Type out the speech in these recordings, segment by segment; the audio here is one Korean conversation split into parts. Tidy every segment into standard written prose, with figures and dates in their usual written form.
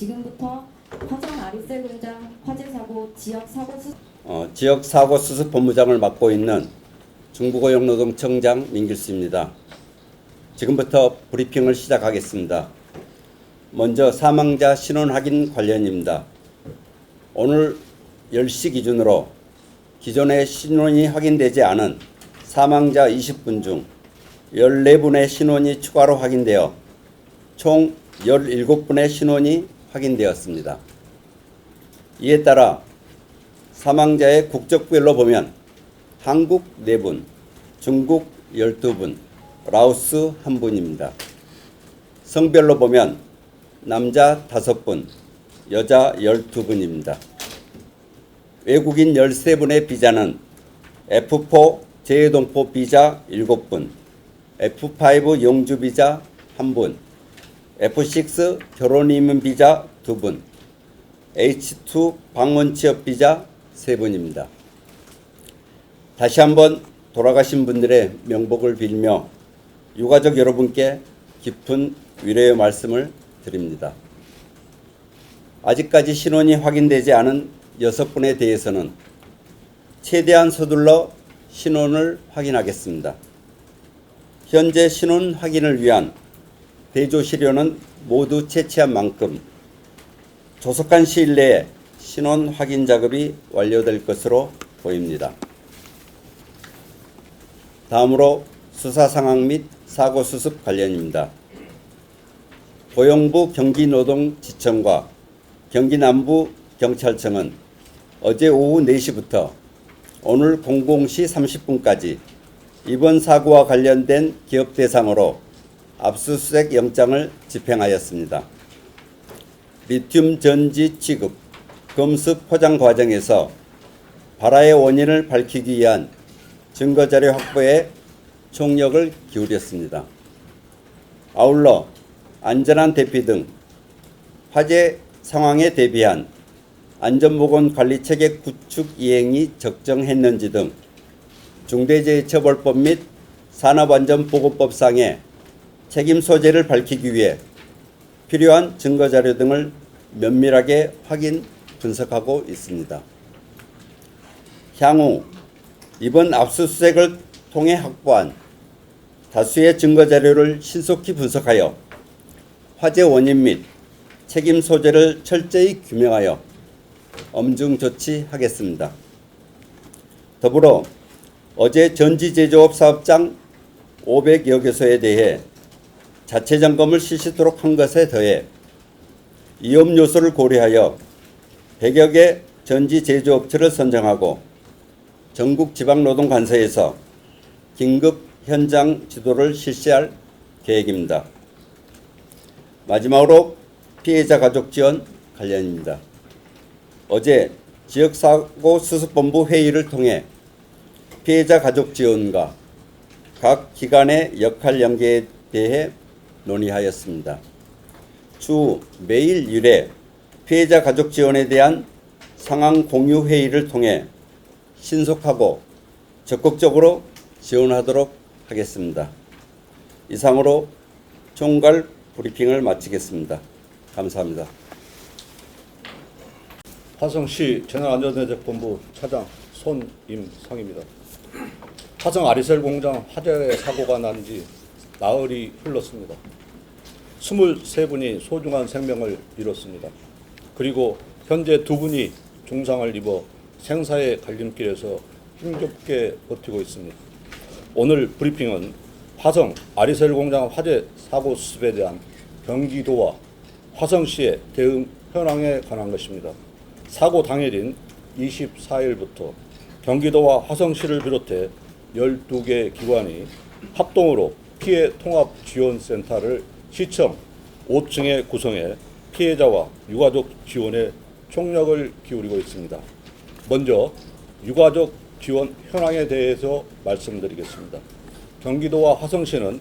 지금부터 화정 아리셀 공장 화재 사고 지역 사고 수습 본부장을 맡고 있는 중부고용노동청장 민길수입니다. 지금부터 브리핑을 시작하겠습니다. 먼저 사망자 신원 확인 관련입니다. 오늘 10시 기준으로 기존에 신원이 확인되지 않은 사망자 20분 중 14분의 신원이 추가로 확인되어 총 17분의 신원이 확인되었습니다. 이에 따라 사망자의 국적별로 보면 한국 4분, 중국 12분, 라오스 1분입니다. 성별로 보면 남자 5분, 여자 12분입니다. 외국인 13분의 비자는 F4 재외동포 비자 7분, F5 영주 비자 1분, F6 결혼이민 비자 2분, H2 방문 취업 비자 3분입니다. 다시 한번 돌아가신 분들의 명복을 빌며 유가족 여러분께 깊은 위로의 말씀을 드립니다. 아직까지 신원이 확인되지 않은 6분에 대해서는 최대한 서둘러 신원을 확인하겠습니다. 현재 신원 확인을 위한 대조 시료는 모두 채취한 만큼 조속한 시일 내에 신원 확인 작업이 완료될 것으로 보입니다. 다음으로 수사 상황 및 사고 수습 관련입니다. 고용부 경기노동지청과 경기남부경찰청은 어제 오후 4시부터 오늘 00시 30분까지 이번 사고와 관련된 기업 대상으로 압수수색 영장을 집행하였습니다. 리튬 전지 취급, 검수 포장 과정에서 발화의 원인을 밝히기 위한 증거자료 확보에 총력을 기울였습니다. 아울러 안전한 대피 등 화재 상황에 대비한 안전보건관리체계 구축 이행이 적정했는지 등 중대재해처벌법 및 산업안전보건법상의 책임 소재를 밝히기 위해 필요한 증거자료 등을 면밀하게 확인, 분석하고 있습니다. 향후 이번 압수수색을 통해 확보한 다수의 증거자료를 신속히 분석하여 화재 원인 및 책임 소재를 철저히 규명하여 엄중 조치하겠습니다. 더불어 어제 전지제조업 사업장 500여 개소에 대해 자체 점검을 실시토록 한 것에 더해 위험 요소를 고려하여 100여 개 전지 제조업체를 선정하고 전국 지방노동관서에서 긴급 현장 지도를 실시할 계획입니다. 마지막으로 피해자 가족 지원 관련입니다. 어제 지역사고 수습본부 회의를 통해 피해자 가족 지원과 각 기관의 역할 연계에 대해 논의하였습니다. 추후 매일 1회 피해자 가족 지원에 대한 상황 공유 회의를 통해 신속하고 적극적으로 지원하도록 하겠습니다. 이상으로 총괄 브리핑을 마치겠습니다. 감사합니다. 화성시 재난안전대책본부 차장 손임성입니다. 화성 아리셀 공장 화재 사고가 난 지 나흘이 흘렀습니다. 23분이 소중한 생명을 잃었습니다. 그리고 현재 2분이 중상을 입어 생사의 갈림길에서 힘겹게 버티고 있습니다. 오늘 브리핑은 화성 아리셀 공장 화재 사고 수습에 대한 경기도와 화성시의 대응 현황에 관한 것입니다. 사고 당일인 24일부터 경기도와 화성시를 비롯해 12개 기관이 합동으로 피해 통합 지원센터를 시청 5층에 구성해 피해자와 유가족 지원에 총력을 기울이고 있습니다. 먼저 유가족 지원 현황에 대해서 말씀드리겠습니다. 경기도와 화성시는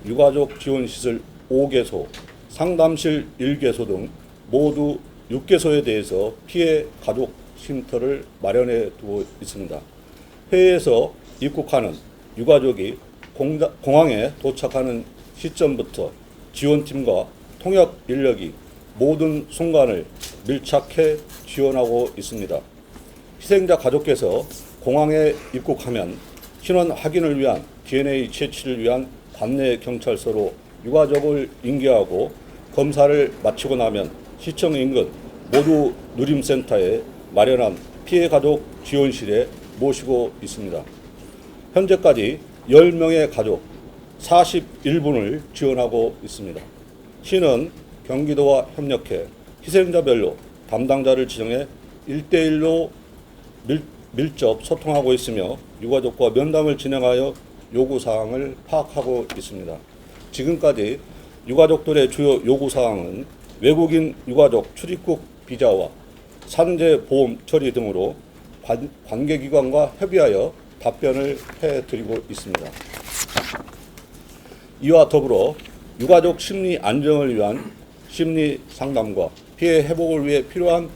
유가족 지원시설 5개소, 상담실 1개소 등 모두 6개소에 대해서 피해 가족 쉼터를 마련해 두고 있습니다. 해외에서 입국하는 유가족이 공항에 도착하는 시점부터 지원팀과 통역 인력이 모든 순간을 밀착해 지원하고 있습니다. 희생자 가족께서 공항에 입국하면 신원 확인을 위한 DNA 채취를 위한 관내 경찰서로 유가족을 인계하고 검사를 마치고 나면 시청 인근 모두 누림센터에 마련한 피해 가족 지원실에 모시고 있습니다. 현재까지 10명의 가족 41분을 지원하고 있습니다. 시는 경기도와 협력해 희생자별로 담당자를 지정해 1대1로 밀접 소통하고 있으며 유가족과 면담을 진행하여 요구사항을 파악하고 있습니다. 지금까지 유가족들의 주요 요구사항은 외국인 유가족 출입국 비자와 산재 보험 처리 등으로 관계기관과 협의하여 답변을 해드리고 있습니다. 이와 더불어 유가족 심리 안정을 위한 심리 상담과 피해 회복을 위해 필요한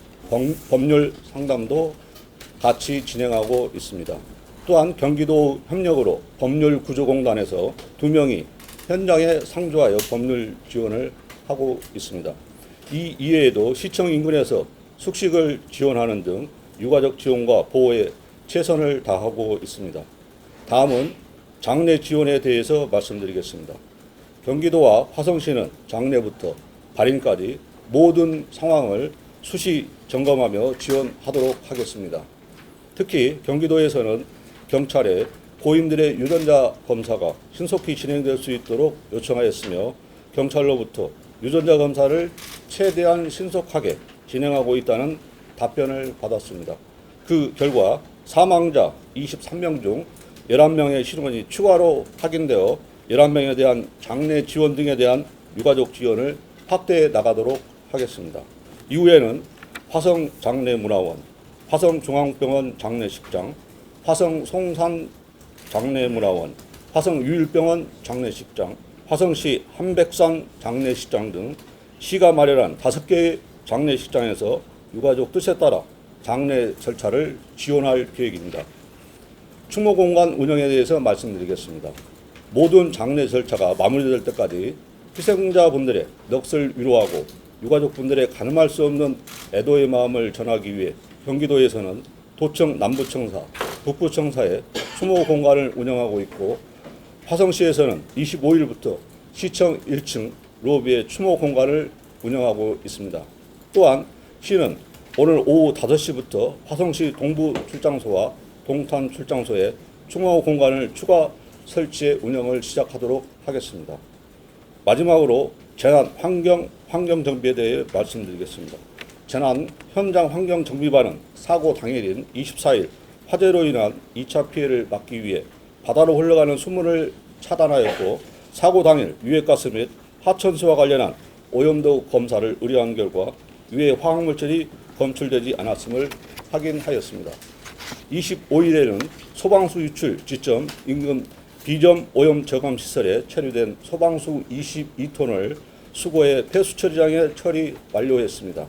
법률 상담도 같이 진행하고 있습니다. 또한 경기도 협력으로 법률구조공단에서 2명이 현장에 상주하여 법률 지원을 하고 있습니다. 이 이외에도 시청 인근에서 숙식을 지원하는 등 유가족 지원과 보호에 최선을 다하고 있습니다. 다음은 장례 지원에 대해서 말씀드리겠습니다. 경기도와 화성시는 장례부터 발인까지 모든 상황을 수시 점검하며 지원하도록 하겠습니다. 특히 경기도에서는 경찰에 고인들의 유전자 검사가 신속히 진행될 수 있도록 요청하였으며 경찰로부터 유전자 검사를 최대한 신속하게 진행하고 있다는 답변을 받았습니다. 그 결과 사망자 23명 중 11명의 신원이 추가로 확인되어 11명에 대한 장례 지원 등에 대한 유가족 지원을 확대해 나가도록 하겠습니다. 이후에는 화성 장례문화원, 화성중앙병원 장례식장, 화성 송산 장례문화원, 화성 유일병원 장례식장, 화성시 한백산 장례식장 등 시가 마련한 5개의 장례식장에서 유가족 뜻에 따라 장례 절차를 지원할 계획입니다. 추모공간 운영에 대해서 말씀드리겠습니다. 모든 장례 절차가 마무리될 때까지 희생자분들의 넋을 위로하고 유가족분들의 가늠할 수 없는 애도의 마음을 전하기 위해 경기도에서는 도청 남부청사, 북부청사에 추모 공간을 운영하고 있고 화성시에서는 25일부터 시청 1층 로비에 추모 공간을 운영하고 있습니다. 또한 시는 오늘 오후 5시부터 화성시 동부 출장소와 동탄 출장소에 추모 공간을 추가 설치해 운영을 시작하도록 하겠습니다. 마지막으로 재난 환경 정비에 대해 말씀드리겠습니다. 재난 현장 환경 정비반은 사고 당일인 24일 화재로 인한 2차 피해를 막기 위해 바다로 흘러가는 수문을 차단하였고 사고 당일 유해가스 및 하천수와 관련한 오염도 검사를 의뢰한 결과 유해 화학물질이 검출되지 않았음을 확인하였습니다. 25일에는 소방수 유출 지점 인근 비점 오염 저감 시설에 체류된 소방수 22톤을 수거해 폐수 처리장에 처리 완료했습니다.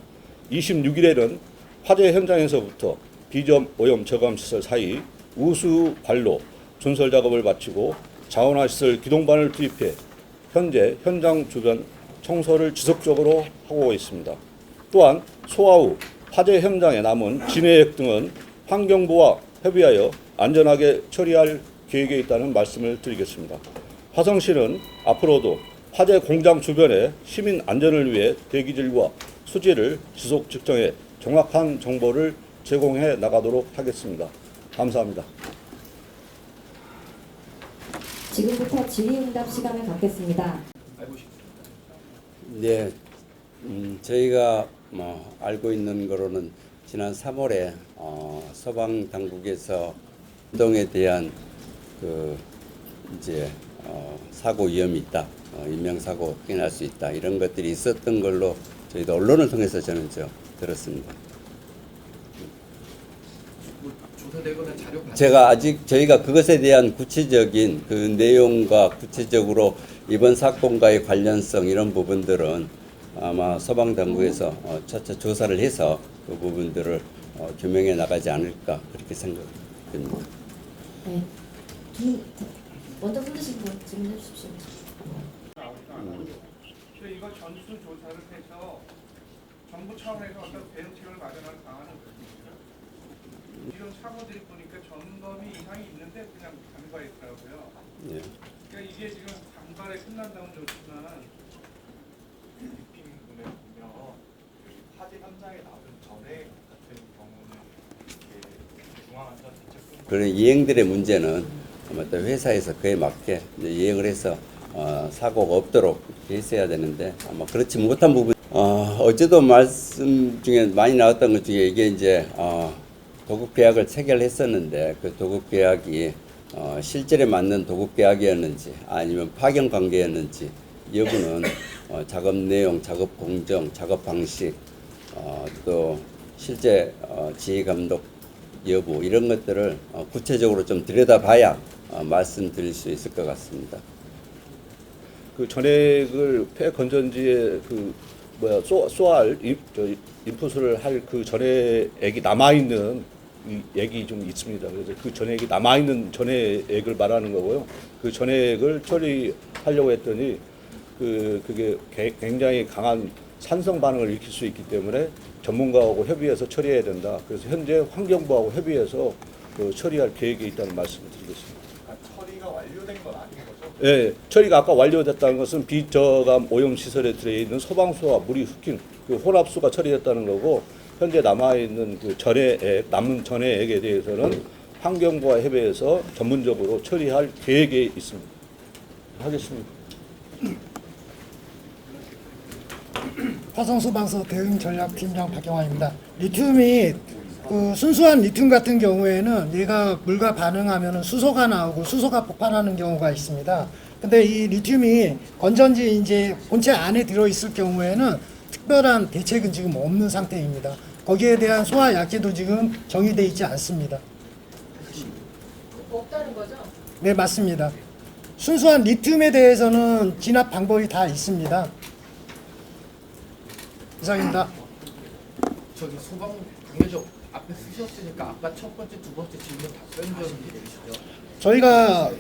26일에는 화재 현장에서부터 비점 오염 저감 시설 사이 우수 관로 존설 작업을 마치고 자원화 시설 기동반을 투입해 현재 현장 주변 청소를 지속적으로 하고 있습니다. 또한 소화 후 화재 현장에 남은 진해액 등은 환경부와 협의하여 안전하게 처리할 계획에 있다는 말씀을 드리겠습니다. 화성시는 앞으로도 화재 공장 주변의 시민 안전을 위해 대기질과 수질을 지속 측정해 정확한 정보를 제공해 나가도록 하겠습니다. 감사합니다. 지금부터 질의응답 시간을 갖겠습니다. 네, 저희가 알고 있는 거로는 지난 3월에 서방 당국에서 운동에 대한 사고 위험이 있다, 인명사고 확인할 수 있다 이런 것들이 있었던 걸로 저희도 언론을 통해서 저는 들었습니다. 조사되거나 자료 제가 아직 저희가 그것에 대한 구체적인 그 내용과 구체적으로 이번 사건과의 관련성 이런 부분들은 아마 서방 당국에서 차차 조사를 해서 그 부분들을 규명해 나가지 않을까 그렇게 생각됩니다. 네. 먼저 손드신 분 질문해 주십시오. 저희가 전수 조사를 해서 정부 차원에서 어떤 대응책을 마련할 방안은 없습니까? 이런 사고들이 보니까 점검이 이상이 있는데 그냥 간과했더라고요. 예. 그러니까 이게 지금 간발에 끝난다면 좋지만 느낌에 보면 화재 현장에 나오는 전에 같은 경우는 이렇게 중앙안전대책본부 그런 이행들의 문제는 아마 또 회사에서 그에 맞게 이제 이행을 해서 사고가 없도록 이렇게 했어야 되는데 아마 그렇지 못한 부분. 어제도 말씀 중에 많이 나왔던 것 중에 이게 이제 도급 계약을 체결했었는데 그 도급 계약이 실질에 맞는 도급 계약이었는지 아니면 파견 관계였는지 여부는 작업 내용, 작업 공정, 작업 방식, 또 실제 지휘 감독 여부 이런 것들을 구체적으로 좀 들여다봐야 말씀드릴 수 있을 것 같습니다. 그 전액을 폐 건전지에 쏘알 인풋을 할 그 전액이 남아 있는 이 액이 좀 있습니다. 그래서 그 전액이 남아 있는 전액을 말하는 거고요. 그 전액을 처리하려고 했더니 그게 굉장히 강한 산성 반응을 일으킬 수 있기 때문에 전문가하고 협의해서 처리해야 된다. 그래서 현재 환경부하고 협의해서 처리할 계획이 있다는 말씀을 드리겠습니다. 처리가 완료된 건 아닌 거죠? 예, 처리가 아까 완료됐다는 것은 비저감 오염 시설에 들어있는 소방수와 물이 흡긴 그 혼합수가 처리됐다는 거고 현재 남아 있는 그 남은 전해액에 대해서는 환경부와 협의해서 전문적으로 처리할 계획이 있습니다. 하겠습니다. 화성소방서 대응전략팀장 박경환입니다. 리튬이 순수한 리튬 같은 경우에는 얘가 물과 반응하면 수소가 나오고 수소가 폭발하는 경우가 있습니다. 근데 이 리튬이 건전지 이제 본체 안에 들어 있을 경우에는 특별한 대책은 지금 없는 상태입니다. 거기에 대한 소화 약제도 지금 정의되어 있지 않습니다. 없다는 거죠? 네, 맞습니다. 순수한 리튬에 대해서는 진압 방법이 다 있습니다. 이상입니다. 저기 소방 관계적 앞에 쓰셨으니까 아까 첫 번째, 두 번째 질문 답변 좀 해주시죠. 저희가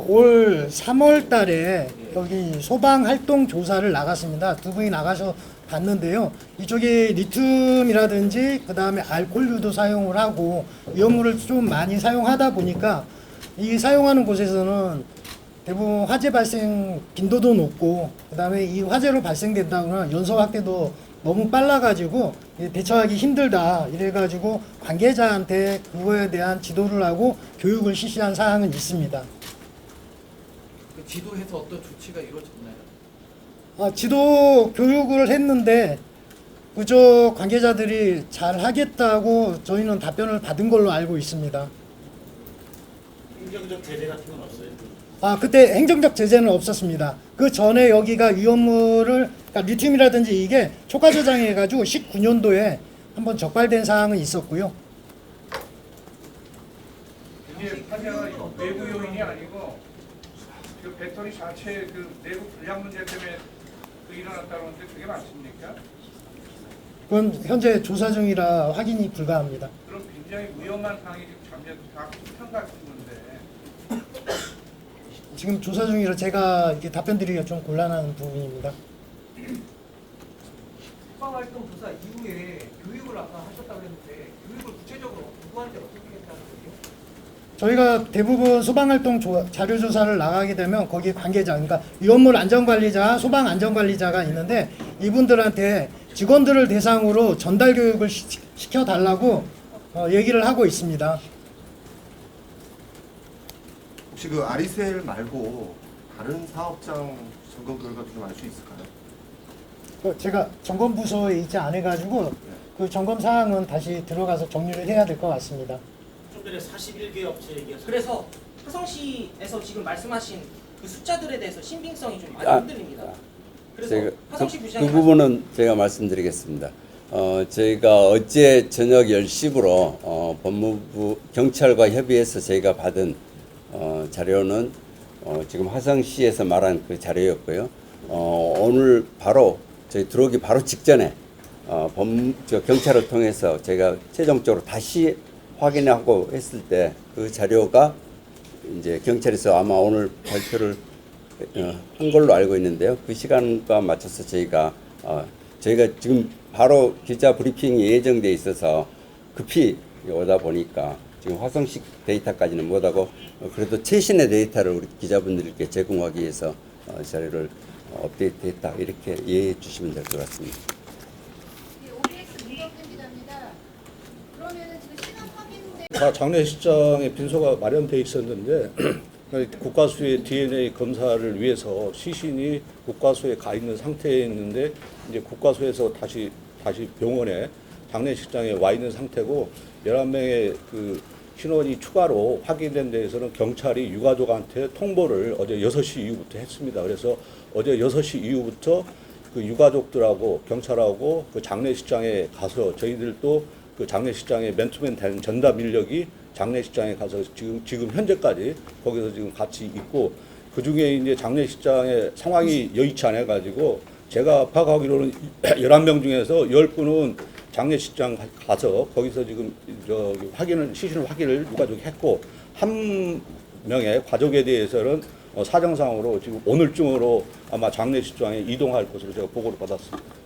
올 3월 달에 여기 소방 활동 조사를 나갔습니다. 두 분이 나가서 봤는데요. 이쪽에 리튬이라든지 그 다음에 알코올류도 사용을 하고 위험물을 좀 많이 사용하다 보니까 이 사용하는 곳에서는 대부분 화재 발생 빈도도 높고 그 다음에 이 화재로 발생된다거나 연소 확대도 너무 빨라가지고 대처하기 힘들다 이래가지고 관계자한테 그거에 대한 지도를 하고 교육을 실시한 사항은 있습니다. 그 지도해서 어떤 조치가 이루어졌나요? 지도 교육을 했는데 그쪽 관계자들이 잘 하겠다고 저희는 답변을 받은 걸로 알고 있습니다. 행정적 제재 같은 건 없어요? 그때 행정적 제재는 없었습니다. 그 전에 여기가 위험물을 그러니까 리튬이라든지 이게 초과 저장해가지고 19년도에 한번 적발된 사항은 있었고요. 이게 화재가 외부 요인이 아니고 그 배터리 자체 그 내부 불량 문제 때문에 일어났다는데 그게 맞습니까? 그건 현재 조사 중이라 확인이 불가합니다. 그럼 굉장히 위험한 상황이 지금 잠재 다 평가하는 건데 지금 조사 중이라 제가 이렇게 답변드리기가 좀 곤란한 부분입니다. 소방활동 조사 이후에 교육을 아까 하셨다고 했는데 교육을 구체적으로 누구한테 어떻게 했다는 거죠? 저희가 대부분 소방활동 자료조사를 나가게 되면 거기 관계자, 그러니까 위험물 안전관리자, 소방 안전관리자가 있는데 이분들한테 직원들을 대상으로 전달 교육을 시켜달라고 얘기를 하고 있습니다. 혹시 그 아리셀 말고 다른 사업장 점검 결과도 좀 알 수 있을까요? 제가 점검부서에 있지 않아가지고 그 점검 사항은 다시 들어가서 정리를 해야 될 것 같습니다. 좀 전에 41개 업체 얘기하셨어요. 그래서 화성시에서 지금 말씀하신 그 숫자들에 대해서 신빙성이 좀 많이 흔들립니다. 그래서 제가 화성시 그 부시장이 부분은 제가 말씀드리겠습니다. 저희가 어제 저녁 10시부로 법무부 경찰과 협의해서 저희가 받은 자료는 지금 화성시에서 말한 그 자료였고요. 오늘 바로 저희 들어오기 바로 직전에 경찰을 통해서 제가 최종적으로 다시 확인하고 했을 때 그 자료가 이제 경찰에서 아마 오늘 발표를 한 걸로 알고 있는데요. 그 시간과 맞춰서 저희가 저희가 지금 바로 기자 브리핑이 예정돼 있어서 급히 오다 보니까 지금 화성식 데이터까지는 못하고 그래도 최신의 데이터를 우리 기자분들께 제공하기 위해서 자료를 업데이트했다 이렇게 이해해 주시면 될 것 같습니다. OBS 문덕현 기자입니다. 그러면은 지금 신원 확인된 다 장례식장에 빈소가 마련돼 있었는데 국가수의 DNA 검사를 위해서 시신이 국가수에 가 있는 상태에 있는데 이제 국가수에서 다시 병원에 장례식장에 와 있는 상태고 11명의 그 신원이 추가로 확인된 데에서는 경찰이 유가족한테 통보를 어제 6시 이후부터 했습니다. 그래서 어제 6시 이후부터 그 유가족들하고 경찰하고 그 장례식장에 가서 저희들도 그 장례식장에 맨투맨 된 전담 인력이 장례식장에 가서 지금 현재까지 거기서 지금 같이 있고 그 중에 이제 장례식장의 상황이 여의치 않아 가지고 제가 파악하기로는 11명 중에서 10분은 장례식장 가서 거기서 지금 시신 확인을 유가족이 했고 한 명의 가족에 대해서는 사정상으로 지금 오늘쯤으로 아마 장례식장에 이동할 것으로 제가 보고를 받았습니다.